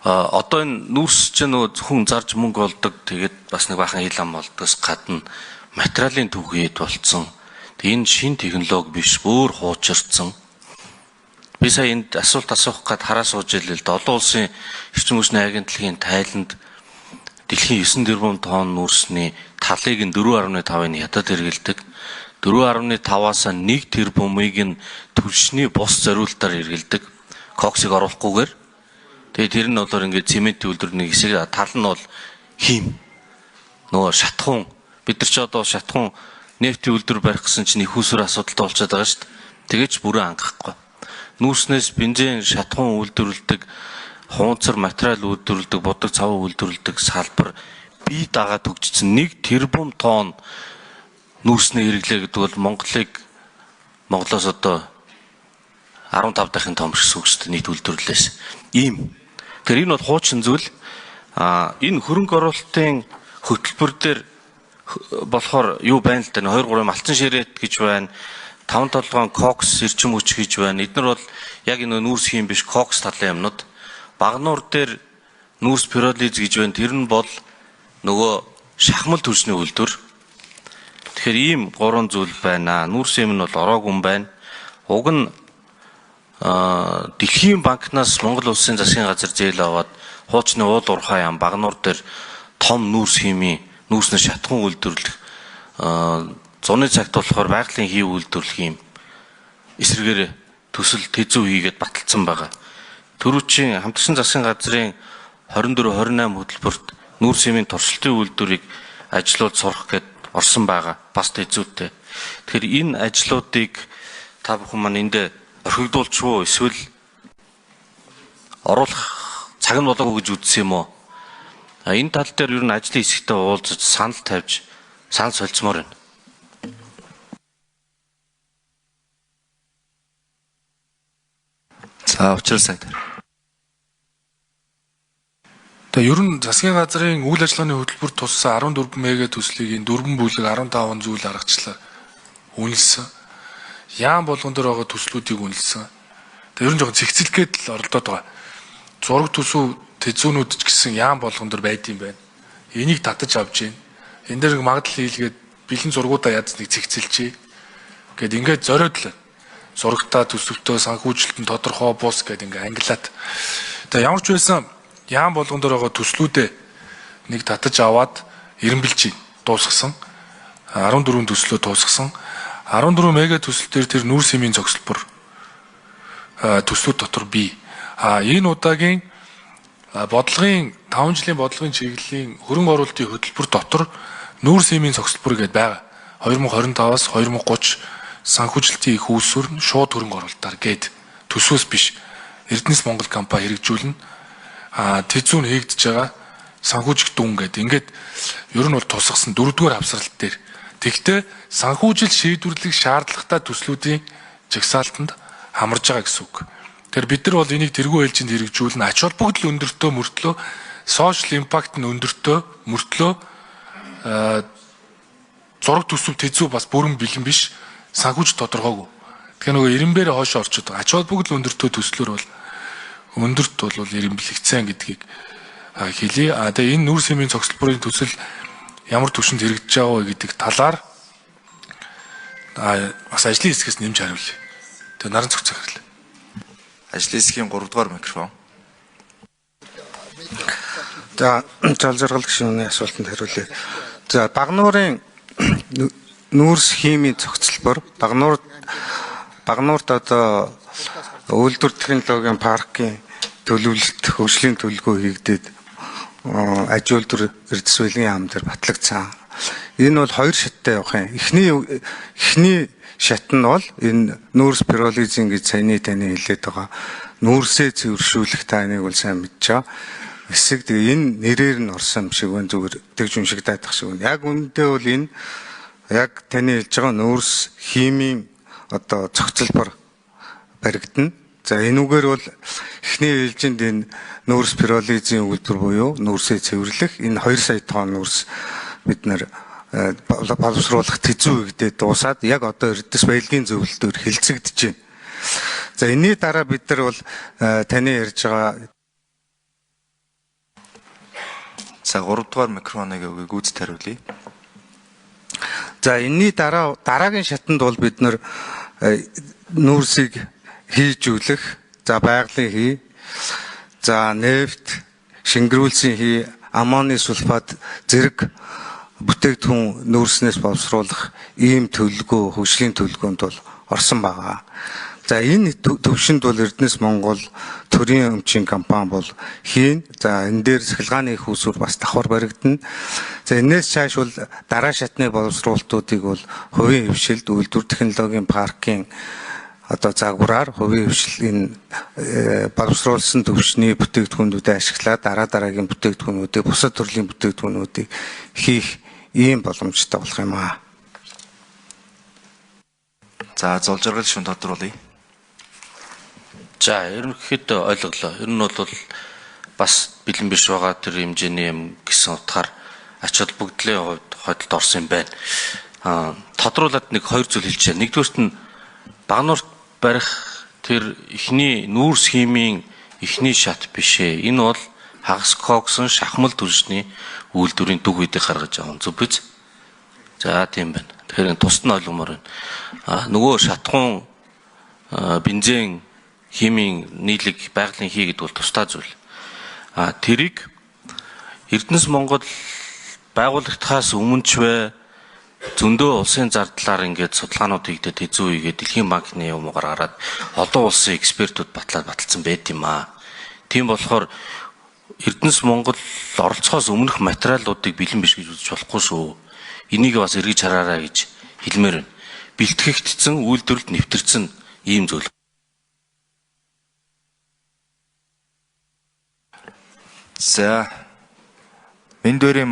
Одоо энэ нүүрс чинь нөгөө зөвхөн зарж мөнгө олдог тэгээд бас нэг бахан хилам болдгоос гадна материалын түгээд болцсон. Энэ шин технологи биш, өөр хуучирцсан. Би сая энд асуулт асуух гээд хараа сууж илээ л да. Олон улсын эрчим хүчний агентлагийн тайланд дэлхийн 9 тэрбум тонн нүүрсний талыг нь 4.5-ыг ядад хэрэгэлдэг. 4.5-аас 1 тэрбумыг нь түлшний бус зориултаар хэрэгэлдэг. Коксыг оруулахгүйгээр. Тэгээд тэр нь болохоор ингээд цементийн үйлдвэр нэг хэсэг, тал нь бол хийм. Нөгөө шатхуун бид нар ч одоо шатхуун нефтийн үйлдвэр барих гэсэн чинь их усүр асуудалтай болчиход байгаа шүү дээ. Тэгэж бүрэн ангахгүй. Нүүрснээс бензин шатхуун үйлдвэрлэдэг, хуунцар материал үйлдвэрлэдэг, бодог цаваа үйлдвэрлэдэг салбар бие дагаад хөгжсөн 1 тэрбум тонн нүүрснээ хэрэглээ гэдэг бол Монголоос одоо 15 дахин том гэсэн үг шүү дээ, нийт үйлдвэрлэлээс. Ийм. Тэгэхээр энэ бол хуучин зүйл. Энэ хөрөнгө оруулалтын хөтөлбөр дээр болохоор юу байна л да, 2-3 малчин ширэт гэж байна. 5-7 кокс эрчим хүч гэж байна. Эдгээр бол яг энэ нүүрс хийм биш, кокс талын юмнууд. Багнуур дээр нүүрс пиролиз гэж байна. Тэр нь бол нөгөө шахмал түлшний үйлдвэр. Тэгэхээр ийм 3 зүйл байна. Нүүрс юм нь бол ороогүй юм байна. Уг нь Дэлхийн банкнаас Монгол улсын засгийн газар зээл аваад хуучны уул уурхай ам багнуур дээр том нүүрс хиймийн нүүрснээ шатхуун үйлдвэрлэх зуны цагт болохоор байгалийн хий үйлдвэрлэх юм эсрэгээр төсөл тэзүү хийгээд баталсан байгаа. Төрүүчийн хамтарсан засгийн газрын 24-28 хөтөлбөрт нүүрс хиймийн туршилтын үйлдвэрийг ажлууд сурах гээд орсон байгаа. Бас тэзүүтэй. Тэгэхээр энэ ажлуудыг та бүхэн маань эндээ орхигдуулч уу, эсвэл оруулах цаг нь болоогүй гэж үзсэн юм уу? Энэ тал дээр ер нь ажлын хэсэгтээ уулзаж санал тавьж санал солилцмоор байна. За учрал сайд. Тэгээ ер нь засгийн газрын үйл ажиллагааны хөтөлбөр туссан 14 мега төслийг энэ 4 бүлэг 15 зүйл аргачлаар үнэлсэн. Яам болгон дээр байгаа төслүүдийг үнэлсэн. Тэгээ ер нь жоохон цэгцэлгээд л оролдоод байгаа. Зураг төсөв тэзүүнүүд ч гэсэн яам болгон дээр байд юм байна. Энийг татаж авч гин. Энд дээр магадлал хийлгээд бэлэн зургуудаа ядсныг цэгцэлжээ. Гэт ингээд зориод л зурагтаа төсөвтөө санхүүжилтэн тодорхой бус гэд ингээд англиад. Тэгээ ямар ч байсан яам болгон дээр байгаа төслүүдээ нэг татаж аваад эренбэлж дуусгасан. 14 төслөө дуусгасан. 14 мега төсөл дээр тэр нүүрс хэмийн цогцлбор төслүүд дотор бий. Энэ удаагийн бодлогын 5 жилийн бодлогын чиглэлийн хөрөнгө оруулалтын хөтөлбөр дотор нүүрс хэмийн цогцлбор гэдээ байгаа. 2025-аас 2030 санхүүжилтийн их үүсвэр шууд хөрөнгө оруулалтаар гээд төсвөөс биш Эрдэнэс Монгол компани хэрэгжүүлнэ. Тэзүүн хийгдэж байгаа санхүүжих дүн гэдэг. Ингээд ер нь бол тусгасан 4-р хавсралт дээр. Тэгвэл санхүүжил шийдвэрлэх шаардлагатай төслүүдийн жагсаалтанд хамарж байгаа гэсэн үг. Тэгэхээр бид нар бол энийг тэргүй ээлжинд хэрэгжүүлнэ. Ач холбогдол өндөртөө мөртлөө social impact нь өндөртөө мөртлөө зураг төсөв тэзүү бас бүрэн бэлэн биш санхүүж тодорхойгүй. Тэгэхээр нөгөө ирэмбээр хоошоо орчод байгаа. Ач холбогдол өндөртөө төслөөр бол өндөрт бол ирэмблэгцэн гэдгийг хэлье. Тэгээ энэ нүүрс хэмийн цогцлборын төсөл ямар төвшөнд хэрэгжиж байгаа вэ гэдэг талаар бас ажлын хэсгээс нэмж хариулъя. Тэгээ наран цогц захирлаа. Ажлын хэсгийн 3 дугаар микрофон. За жол жаргал гишүүний асуултанд хариулъя. За Багнуурын нүүрс химийн цогцлбор Багнуурт одоо үйлдвэр технологийн паркийн төлөвлөлт хөгжлийн төлөвлөгөө хийгдээд аж үйлдвэр эрдэс байлгийн яам дээр батлагдсан. Энэ бол 2 шаттай явах юм. Эхний шат нь бол энэ нүүрс пиролизинг гэж таны хэлээд байгаа. Нүүрсээ цэвэршүүлэх та энийг бол сайн мэдж байгаа. Эсэг тэгээ энэ нэрээр нь орсон юм шиг байна, зүгээр тэгж уншигдаад тах шиг байна. Яг үүндээ бол энэ яг таны хэлж байгаа нүүрс химийн одоо цогцлбор баригдана. За энүүгээр бол эхний ээлжинд энэ нүүрс пиролизийн үйлдвэр буюу нүүрсээ цэвэрлэх энэ 2 сая тонн нүүрс бид нар боловсруулах тэзүү хийгдээд дуусаад яг одоо эрдэс баялагын зөвлөлтөөр хэлцэгдэж байна. За энэний дараа бид нар бол таны ярьж байгаа За 3 дугаар микрофоныг гүйцэд хариулъя. За энэний дараагийн шатанд бол бид нэр нүүрсийг хийжүүлэх, за байгалийн хий, за нефт, шингэрүүлсэн хий, аммоны сульфат зэрэг бүтээгдэхүүн нүүрснээс боловсруулах ийм төлөвлөгөө, хөгжлийн төлөвлөгөөнд бол орсон байгаа. За энэ төвшөнд бол Эрдэнэс Монгол төрийн өмчийн компани бол хийн. За энэ дээр сахилгааны их усүр бас давхар баригдана. За энэс цааш бол дараа шатны боловсруулалтуудыг бол хувийн хвшилд, үйлдвэр технологийн паркийн одоо загвараар хувийн хвшил энэ боловсруулсан төвшний бүтээгдэхүүнүүдийг ашиглаад дараагийн бүтээгдэхүүнүүдийг, бусад төрлийн бүтээгдэхүүнүүдийг хийх ийм боломжтой болох юм аа. За золжиргал шүн тодруулъя. За ерөнхийдөө ойлголоо. Ер нь бол бас бэлэн биш байгаа тэр хэмжээний юм гэсэн утгаар ач холбогдлын хувьд орсон юм байна. Тодруулаад нэг хоёр зүйл хэлчихэ. Нэгдүгээрт нь Багнуурт барих тэр эхний нүүрс химийн эхний шат биш ээ. Энэ бол хагас коксон шахмал түлшний үйлдвэрийн дүг үедийг гаргаж авсан. Зөв биз? За тийм байна. Тэгэхээр тусад нь ойлгомоор байна. Нөгөө шатхуун бензин химийн нийлэг байгалийн хий гэдэг бол тусдаа зүйл. Тэрийг Эрдэнэс Монгол байгуулагдахаас өмнө ч бай зөндөө улсын зардлаар ингээд судалгаанууд хийгдээд хэзүү хийгээд Дэлхийн банкны юмгаар гараад олон улсын экспертүүд баталсан байт юм аа. Тийм болохоор Эрдэнэс Монгол оролцохоос өмнөх материалуудыг бэлэн биш гэж үзэж болохгүй шүү. Энийг бас эргэж хараарай гэж хэлмээр байна. Бэлтгэгдсэн, үйлдвэрлэлд нэвтэрсэн ийм зүйл. За энэ дөрийн